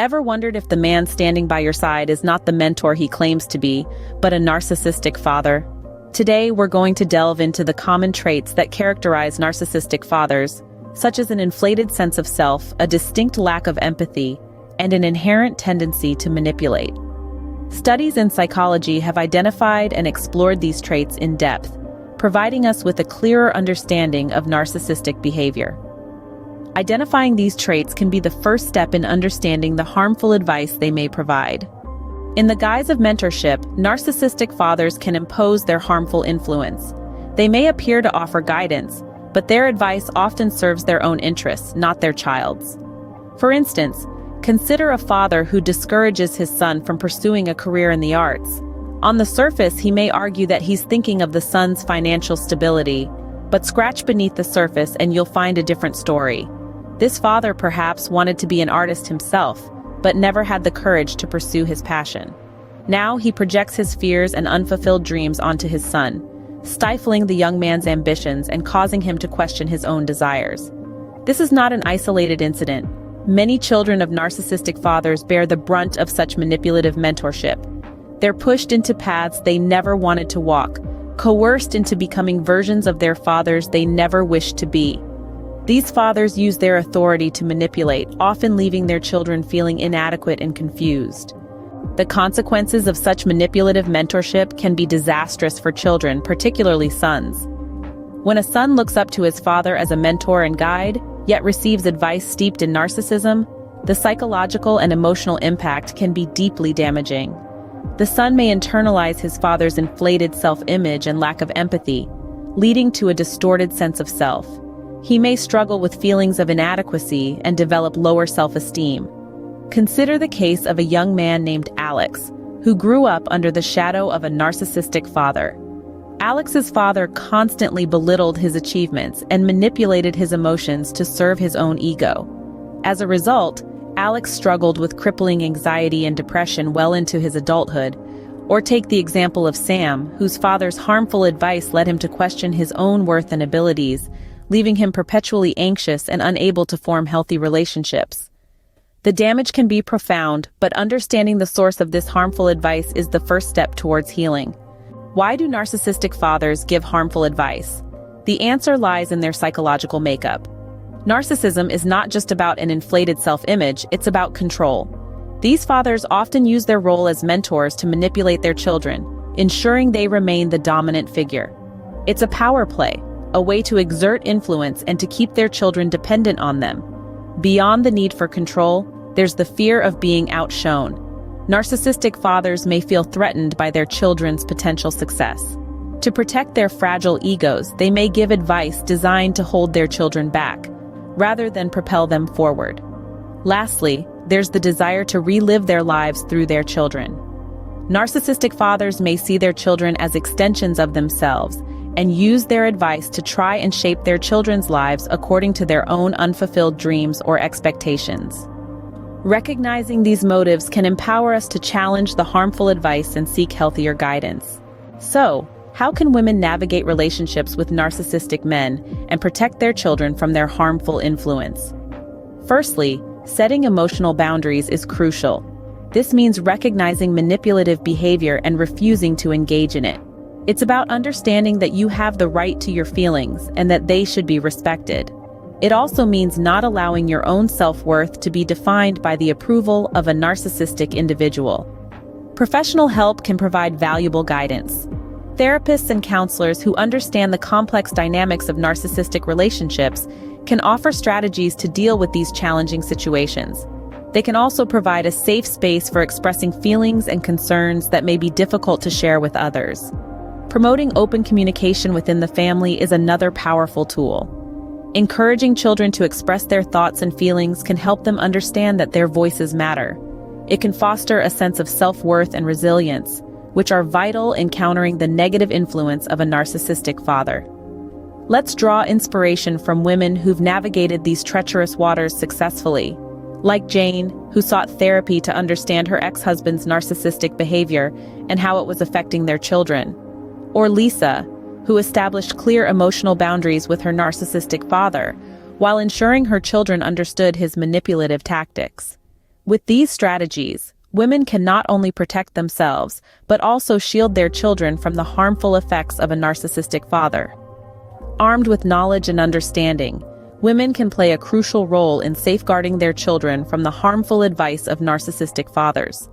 Ever wondered if the man standing by your side is not the mentor he claims to be, but a narcissistic father? Today, we're going to delve into the common traits that characterize narcissistic fathers, such as an inflated sense of self, a distinct lack of empathy, and an inherent tendency to manipulate. Studies in psychology have identified and explored these traits in depth, providing us with a clearer understanding of narcissistic behavior. Identifying these traits can be the first step in understanding the harmful advice they may provide. In the guise of mentorship, narcissistic fathers can impose their harmful influence. They may appear to offer guidance, but their advice often serves their own interests, not their child's. For instance, consider a father who discourages his son from pursuing a career in the arts. On the surface, he may argue that he's thinking of the son's financial stability, but scratch beneath the surface and you'll find a different story. This father perhaps wanted to be an artist himself, but never had the courage to pursue his passion. Now he projects his fears and unfulfilled dreams onto his son, stifling the young man's ambitions and causing him to question his own desires. This is not an isolated incident. Many children of narcissistic fathers bear the brunt of such manipulative mentorship. They're pushed into paths they never wanted to walk, coerced into becoming versions of their fathers they never wished to be. These fathers use their authority to manipulate, often leaving their children feeling inadequate and confused. The consequences of such manipulative mentorship can be disastrous for children, particularly sons. When a son looks up to his father as a mentor and guide, yet receives advice steeped in narcissism, the psychological and emotional impact can be deeply damaging. The son may internalize his father's inflated self-image and lack of empathy, leading to a distorted sense of self. He may struggle with feelings of inadequacy and develop lower self-esteem. Consider the case of a young man named Alex, who grew up under the shadow of a narcissistic father. Alex's father constantly belittled his achievements and manipulated his emotions to serve his own ego. As a result, Alex struggled with crippling anxiety and depression well into his adulthood. Or take the example of Sam, whose father's harmful advice led him to question his own worth and abilities, leaving him perpetually anxious and unable to form healthy relationships. The damage can be profound, but understanding the source of this harmful advice is the first step towards healing. Why do narcissistic fathers give harmful advice? The answer lies in their psychological makeup. Narcissism is not just about an inflated self-image, it's about control. These fathers often use their role as mentors to manipulate their children, ensuring they remain the dominant figure. It's a power play, a way to exert influence and to keep their children dependent on them. Beyond the need for control, there's the fear of being outshone. Narcissistic fathers may feel threatened by their children's potential success. To protect their fragile egos, they may give advice designed to hold their children back, rather than propel them forward. Lastly, there's the desire to relive their lives through their children. Narcissistic fathers may see their children as extensions of themselves, and use their advice to try and shape their children's lives according to their own unfulfilled dreams or expectations. Recognizing these motives can empower us to challenge the harmful advice and seek healthier guidance. So, how can women navigate relationships with narcissistic men and protect their children from their harmful influence? Firstly, setting emotional boundaries is crucial. This means recognizing manipulative behavior and refusing to engage in it. It's about understanding that you have the right to your feelings and that they should be respected. It also means not allowing your own self-worth to be defined by the approval of a narcissistic individual. Professional help can provide valuable guidance. Therapists and counselors who understand the complex dynamics of narcissistic relationships can offer strategies to deal with these challenging situations. They can also provide a safe space for expressing feelings and concerns that may be difficult to share with others. Promoting open communication within the family is another powerful tool. Encouraging children to express their thoughts and feelings can help them understand that their voices matter. It can foster a sense of self-worth and resilience, which are vital in countering the negative influence of a narcissistic father. Let's draw inspiration from women who've navigated these treacherous waters successfully, like Jane, who sought therapy to understand her ex-husband's narcissistic behavior and how it was affecting their children. Or Lisa, who established clear emotional boundaries with her narcissistic father, while ensuring her children understood his manipulative tactics. With these strategies, women can not only protect themselves, but also shield their children from the harmful effects of a narcissistic father. Armed with knowledge and understanding, women can play a crucial role in safeguarding their children from the harmful advice of narcissistic fathers.